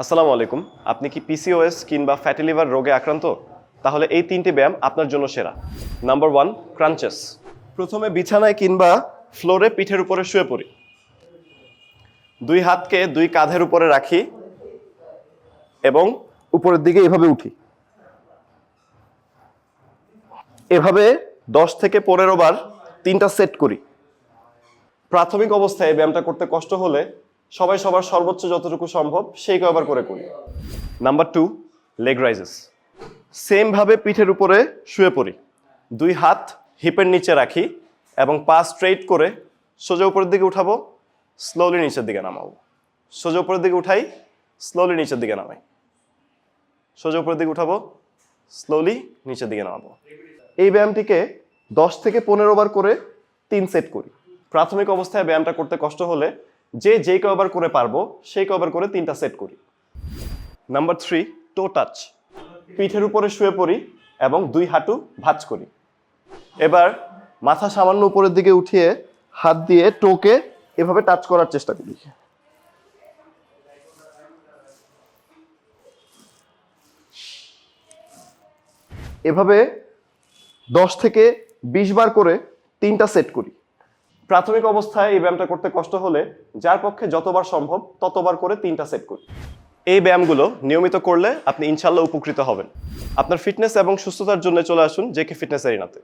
আসসালামু আলাইকুম। আপনি কি পিসিওএস কিংবা ফ্যাটি লিভার রোগে আক্রান্ত? তাহলে এই তিনটি ব্যায়াম আপনার জন্য সেরা। Number 1, crunches. প্রথমে বিছানায় কিংবা ফ্লোরে পিঠের উপরে শুয়ে পড়ি। দুই হাতকে দুই কাঁধের উপরে রাখি এবং উপরের দিকে এভাবে উঠি। এভাবে 10 থেকে 15 বার 3টা সেট করি। প্রাথমিক অবস্থায় ব্যায়ামটা করতে কষ্ট হলে সবাই সবার সর্বোচ্চ যতটুকু সম্ভব সেই কয়বার করে করি। Number 2, leg rises. সেম ভাবে পিঠের উপরে শুয়ে পড়ি। দুই হাত হিপের নিচে রাখি এবং পা স্ট্রেইট করে সোজা উপরের দিকে উঠাবো, স্লোলি নিচের দিকে নামাবো। সোজা উপরের দিকে উঠাই, স্লোলি নিচের দিকে নামাই। সোজা উপরের দিকে উঠাবো, স্লোলি নিচের দিকে নামাবো। এই ব্যায়ামটিকে 10 থেকে 15 বার করে 3 সেট করি। প্রাথমিক অবস্থায় ব্যায়ামটা করতে কষ্ট হলে যে কয়বার করে পারবো সেই কয়বার করে 3টা সেট করি। নাম্বার 3, টো টাচ। পিঠের উপরে শুয়ে পড়ি এবং দুই হাঁটু ভাঁজ করি। এবার মাথা সামান্য উপরের দিকে উঠিয়ে হাত দিয়ে টোকে এভাবে টাচ করার চেষ্টা করি। এভাবে 10 থেকে 20 বার করে 3টা সেট করি। প্রাথমিক অবস্থায় এই ব্যায়ামটা করতে কষ্ট হলে যার পক্ষে যতবার সম্ভব ততবার করে 3টা সেট করি। এই ব্যায়ামগুলো নিয়মিত করলে আপনি ইনশাল্লাহ উপকৃত হবেন। আপনার ফিটনেস এবং সুস্থতার জন্য চলে আসুন জেকে ফিটনেস এরিনাতে।